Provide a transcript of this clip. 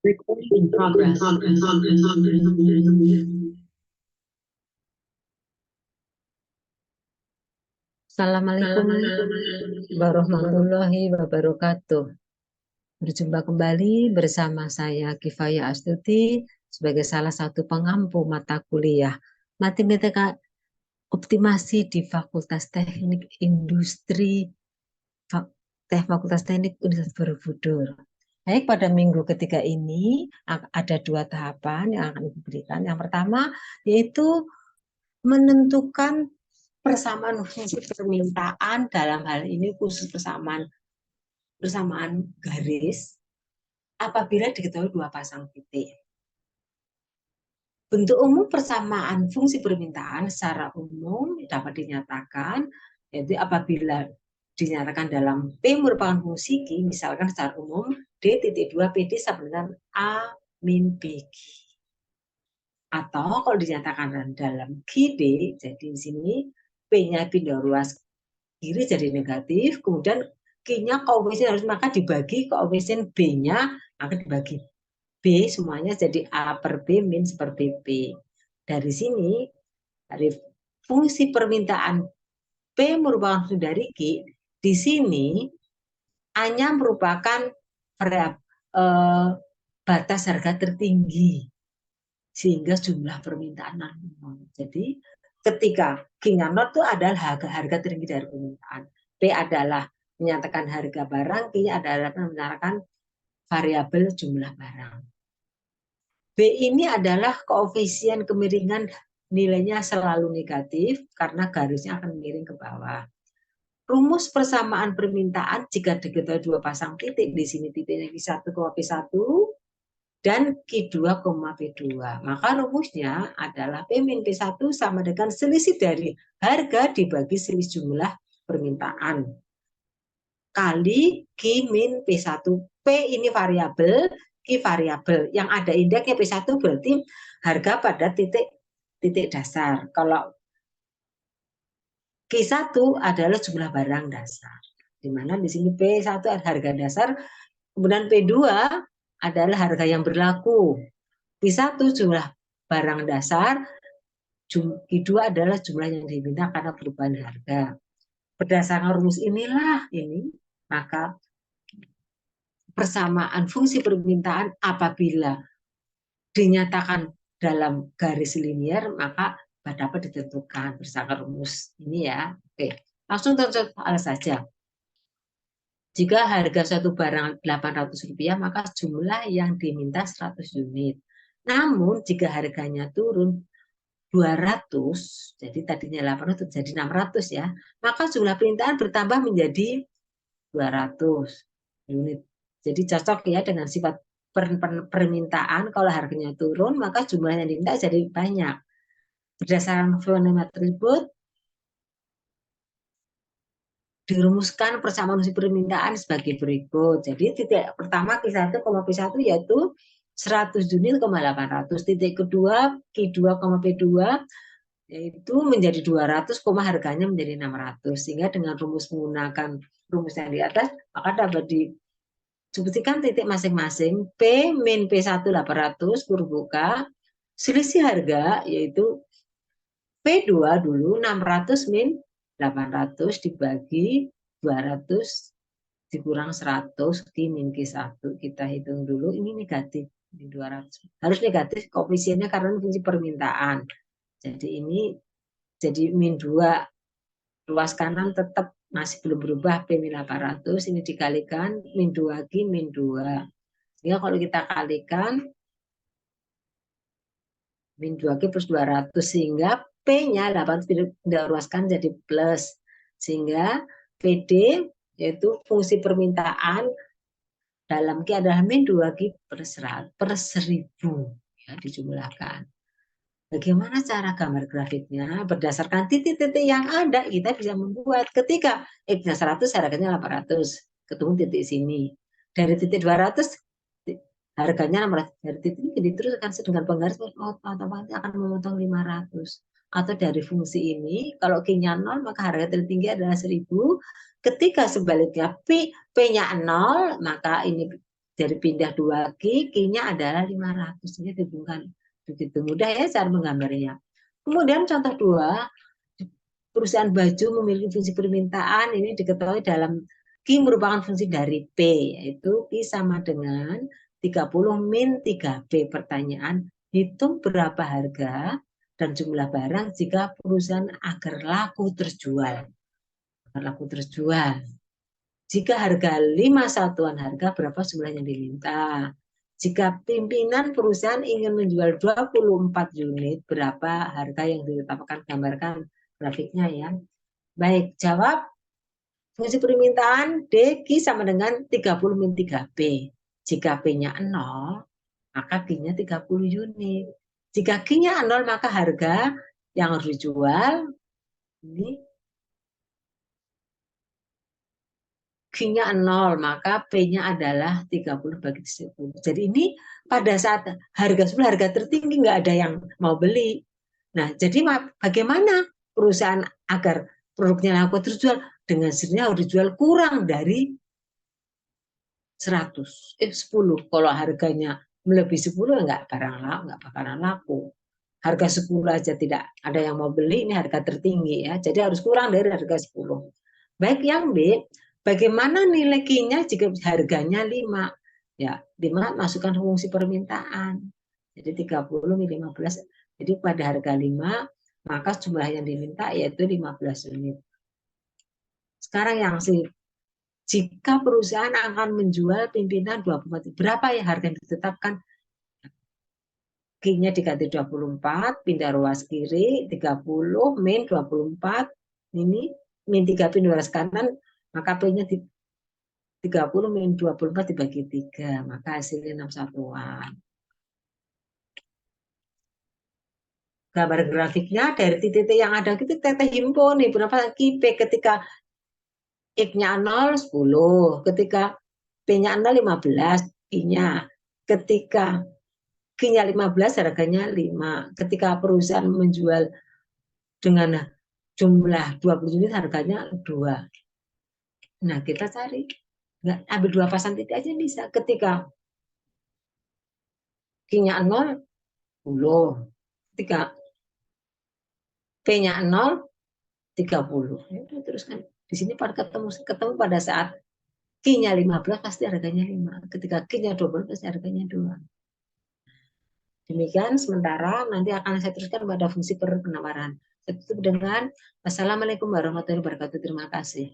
Recording in progress. Assalamualaikum warahmatullahi wabarakatuh. Berjumpa kembali bersama saya Kifaya Astuti sebagai salah satu pengampu mata kuliah Matematika Optimasi di Fakultas Teknik Industri Fakultas Teknik Universitas Borobudur. Baik, pada minggu ketiga ini ada dua tahapan yang akan diberikan. Yang pertama yaitu menentukan persamaan fungsi permintaan, dalam hal ini khusus persamaan garis apabila diketahui dua pasang titik. Bentuk umum persamaan fungsi permintaan secara umum dapat dinyatakan yaitu apabila dinyatakan dalam P merupakan fungsi Q, misalkan secara umum D.2 PD sama dengan A min BQ. Atau kalau dinyatakan dalam QD, jadi di sini P-nya pindah ruas kiri jadi negatif, kemudian Q-nya koefisien harus maka dibagi koefisien B-nya maka dibagi B semuanya jadi A per B min seperti P. Dari sini dari fungsi permintaan P merupakan fungsi dari Q, di sini A-nya merupakan batas harga tertinggi sehingga jumlah permintaan nol. Jadi ketika Q-nya nol itu adalah harga tertinggi dari permintaan. P adalah menyatakan harga barang, Q-nya adalah menyatakan variabel jumlah barang. B ini adalah koefisien kemiringan, nilainya selalu negatif karena garisnya akan miring ke bawah. Rumus persamaan permintaan jika diketahui dua pasang titik, di sini titiknya Q1, P1 dan Q2, P2. Maka rumusnya adalah P min P1 sama dengan selisih dari harga dibagi selisih jumlah permintaan kali Q min P1. P ini variabel, Q variabel. Yang ada indeksnya P1 berarti harga pada titik dasar. Kalau Q1 adalah jumlah barang dasar. Di mana di sini P1 adalah harga dasar, kemudian P2 adalah harga yang berlaku. P1 jumlah barang dasar, Q2 adalah jumlah yang diminta karena perubahan harga. Berdasarkan rumus inilah maka persamaan fungsi permintaan apabila dinyatakan dalam garis linier maka dapat ditentukan berdasarkan rumus ini ya. Oke, langsung contoh saja. Jika harga suatu barang Rp800 maka jumlah yang diminta 100 unit. Namun jika harganya turun 200, jadi tadinya 800 jadi 600 ya, maka jumlah permintaan bertambah menjadi 200 unit. Jadi cocok ya dengan sifat permintaan, kalau harganya turun maka jumlahnya diminta jadi banyak. Berdasarkan fenomena tersebut dirumuskan persamaan fungsi permintaan sebagai berikut. Jadi titik pertama Q1, P1 yaitu 100 unit, 800. Titik kedua Q2, P2 yaitu menjadi 200, harganya menjadi 600. Sehingga dengan rumus menggunakan rumus yang di atas maka dapat disebutkan titik masing-masing. P min P1 800 buka selisih harga yaitu P2 dulu 600 min 800 dibagi 200 dikurang 100 min Q1. Kita hitung dulu, ini negatif, ini 200. Harus negatif koefisiennya karena fungsi permintaan. Jadi ini jadi min 2. Ruas kanan tetap masih belum berubah, P min 800. Ini dikalikan min 2 Q min 2. Sehingga kalau kita kalikan min 2Q plus 200 sehingga P-nya 800 tidak ruaskan jadi plus. Sehingga PD yaitu fungsi permintaan dalam Q adalah min 2Q per 1000 ya, dijumlahkan. Bagaimana cara gambar grafiknya? Berdasarkan titik-titik yang ada, kita bisa membuat ketika X-nya 100, harganya 800. Ketemu titik sini. Dari titik 200, harganya 600. Dari titik ini terus akan dengan penggaris, otomatis akan memotong 500. Atau dari fungsi ini, kalau Q-nya 0, maka harga tertinggi adalah 1000. Ketika sebaliknya P-nya 0, maka ini Jadi pindah 2Q, Q-nya adalah 500. Ini dihubungkan. Begitu mudah ya cara menggambarnya. Kemudian contoh 2, perusahaan baju memiliki fungsi permintaan. Ini diketahui dalam Q merupakan fungsi dari P, yaitu Q sama dengan 30 min 3B. Pertanyaan, hitung berapa harga dan jumlah barang jika perusahaan agar laku terjual. Laku terjual. Jika harga 5 satuan harga, berapa jumlah yang diminta? Jika pimpinan perusahaan ingin menjual 24 unit, berapa harga yang ditetapkan? Gambarkan grafiknya ya. Baik, jawab. Fungsi permintaan D, Q sama dengan 30 min 3B. Jika P-nya 0, maka Q-nya 30 unit. Jika Q-nya 0, maka harga yang harus dijual ini Q-nya 0, maka P-nya adalah 30 bagi 10. Jadi ini pada saat harga 10, harga tertinggi nggak ada yang mau beli. Nah, jadi bagaimana perusahaan agar produknya laku terjual? Dengan sendirinya harus dijual kurang dari 10. Kalau harganya melebihi 10, nggak bakalan laku. Harga 10 aja tidak ada yang mau beli, ini harga tertinggi ya. Jadi harus kurang dari harga 10. Baik, yang B, bagaimana nilai Q-nya jika harganya 5? Ya, 5 masukkan fungsi permintaan. Jadi 30 min 15. Jadi pada harga 5, maka jumlah yang diminta yaitu 15 unit. Sekarang yang C, jika perusahaan akan menjual pimpinan 24, berapa ya harga yang ditetapkan? Q-nya diganti 24, pindah ruas kiri, 30, min 24, ini min 3 pin ruas kanan, maka P-nya 30 min 24 dibagi 3, maka hasilnya 6 satuan. Gambar grafiknya dari titik-titik yang ada, kita teteh himpun nih, berapa Q, P ketika X-nya 0, 10, ketika P-nya 0, 15, Q-nya. Ketika Q-nya 15, harganya 5. Ketika perusahaan menjual dengan jumlah 20 unit, harganya 2. Nah, kita cari. Nggak, ambil 2 pasang titik aja bisa. Ketika Q-nya 0, 10. Ketika P-nya 0, 30. Ya, terus kan di sini pada ketemu pada saat Q-nya 15 pasti harganya 5. Ketika Q-nya 20 pasti harganya 2. Demikian sementara nanti akan saya teruskan pada fungsi penawaran. Saya tutup dengan Wassalamualaikum warahmatullahi wabarakatuh. Terima kasih.